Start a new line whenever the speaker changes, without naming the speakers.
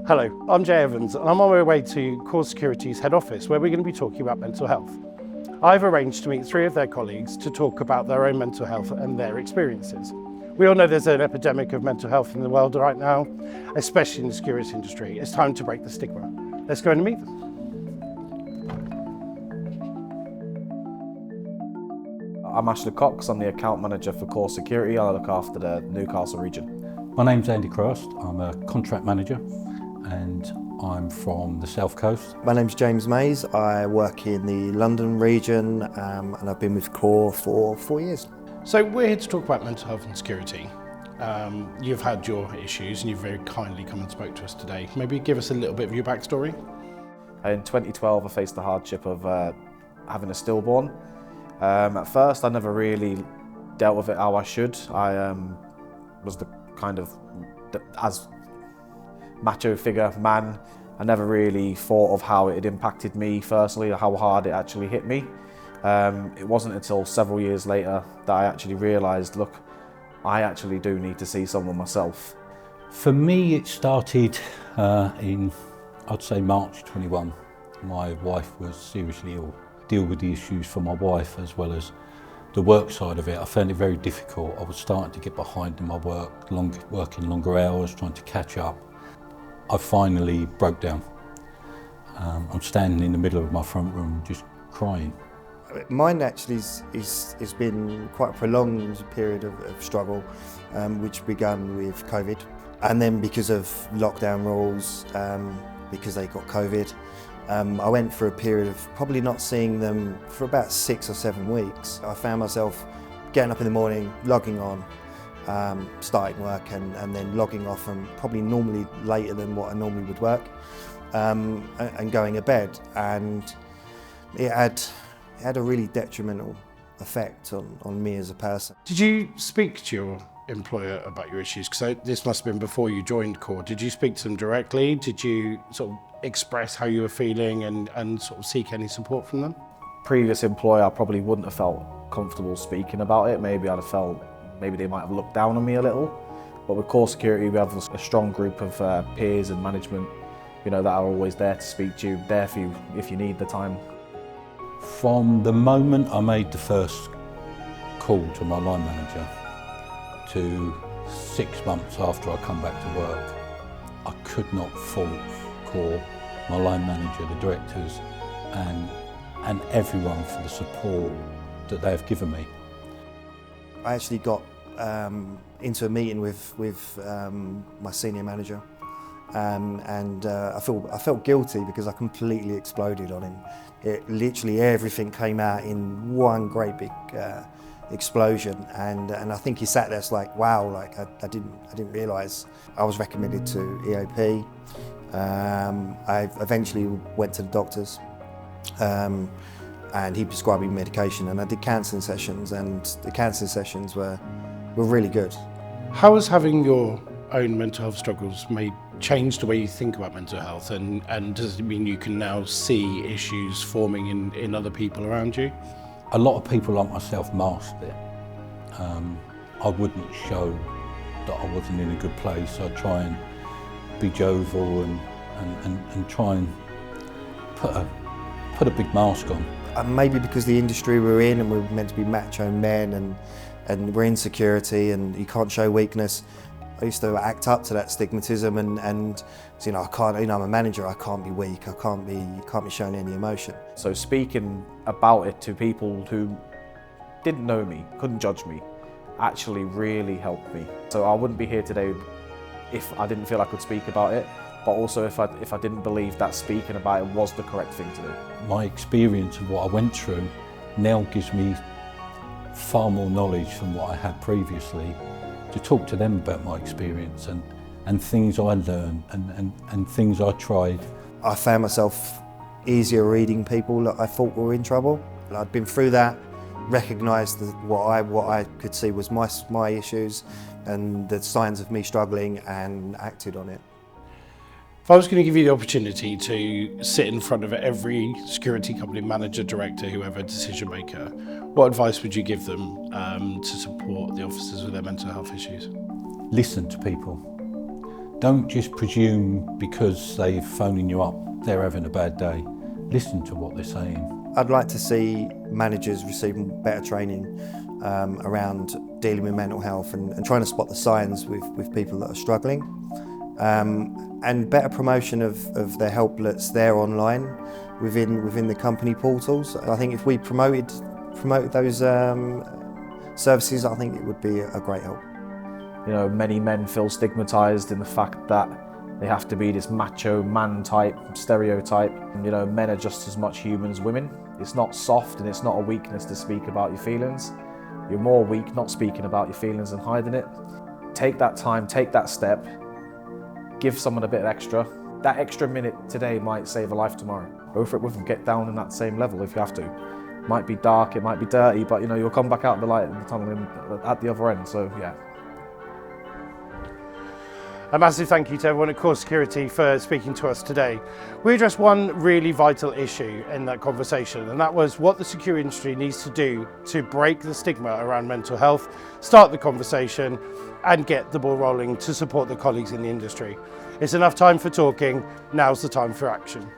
Hello, I'm Jay Evans and I'm on my way to Core Security's head office where we're going to be talking about mental health. I've arranged to meet 3 of their colleagues to talk about their own mental health and their experiences. We all know there's an epidemic of mental health in the world right now, especially in the security industry. It's time to break the stigma. Let's go and meet them.
I'm Ashley Cox, I'm the account manager for Core Security. I look after the Newcastle region.
My name's Andy Crost, I'm a contract manager and I'm from the South Coast.
My name's James Mays, I work in the London region and I've been with Core for 4 years.
So we're here to talk about mental health and security. You've had your issues and you've very kindly come and spoke to us today. Maybe give us a little bit of your backstory.
In 2012 I faced the hardship of having a stillborn. At first I never really dealt with it how I should. I was the kind of, as macho figure man, I never really thought of how it had impacted me firstly, or how hard it actually hit me. It wasn't until several years later that I actually realised, look, I actually do need to see someone myself.
For me it started in, I'd say March 21. My wife was seriously ill. Deal with the issues for my wife as well as the work side of it. I found it very difficult. I was starting to get behind in my work, working longer hours, trying to catch up. I finally broke down. I'm standing in the middle of my front room just crying.
Mine actually has been quite a prolonged period of struggle, which began with COVID. And then because of lockdown rules, because they got COVID, I went for a period of probably not seeing them for about 6 or 7 weeks. I found myself getting up in the morning, logging on, starting work and then logging off, and probably normally later than what I normally would work, and going to bed. And it had a really detrimental effect on me as a person.
Did you speak to your employer about your issues? Because this must have been before you joined Core. Did you speak to them directly? Did you sort of express how you were feeling and sort of seek any support from them?
Previous employer, I probably wouldn't have felt comfortable speaking about it. Maybe I'd have felt, maybe they might have looked down on me a little. But with Core Security, we have a strong group of peers and management, that are always there to speak to you, there for you if you need the time.
From the moment I made the first call to my line manager to 6 months after I come back to work, I could not fault Core, my line manager, the directors and everyone for the support that they have given me.
I actually got into a meeting with my senior manager, and I felt guilty because I completely exploded on him. Literally everything came out in one great big explosion, and I think he sat there like, wow, like I didn't realise. I was recommended to EOP. I eventually went to the doctors, and he prescribed me medication, and I did counselling sessions, and the counselling sessions were really good.
How has having your own mental health struggles changed the way you think about mental health, and does it mean you can now see issues forming in other people around you?
A lot of people like myself masked it. I wouldn't show that I wasn't in a good place. I'd try and be jovial and try and put a big mask on.
Maybe because the industry we're in, and we're meant to be macho men, and we're in security and you can't show weakness. I used to act up to that stigmatism and I can't, I'm a manager, I can't be weak, I can't be showing any emotion.
So speaking about it to people who didn't know me, couldn't judge me, actually really helped me. So I wouldn't be here today if I didn't feel I could speak about it, but also if I didn't believe that speaking about it was the correct thing to do.
My experience of what I went through now gives me far more knowledge than what I had previously to talk to them about my experience and things I learned and things I tried.
I found myself easier reading people that I thought were in trouble. I'd been through that, recognised that what I could see was my issues and the signs of me struggling, and acted on it.
If I was going to give you the opportunity to sit in front of every security company manager, director, whoever, decision maker, what advice would you give them to support the officers with their mental health issues?
Listen to people. Don't just presume because they're phoning you up, they're having a bad day. Listen to what they're saying.
I'd like to see managers receiving better training around dealing with mental health and trying to spot the signs with people that are struggling. And better promotion of their help that's there online within the company portals. I think if we promoted those services, I think it would be a great help.
You know, many men feel stigmatised in the fact that they have to be this macho man type stereotype. You know, men are just as much human as women. It's not soft and it's not a weakness to speak about your feelings. You're more weak not speaking about your feelings and hiding it. Take that time, take that step, give someone a bit extra. That extra minute today might save a life tomorrow. Go for it with them, get down in that same level if you have to. It might be dark, it might be dirty, but you know, you'll come back out the light in the tunnel at the other end, so yeah.
A massive thank you to everyone at Core Security for speaking to us today. We addressed one really vital issue in that conversation, and that was what the security industry needs to do to break the stigma around mental health, start the conversation, and get the ball rolling to support the colleagues in the industry. It's enough time for talking, now's the time for action.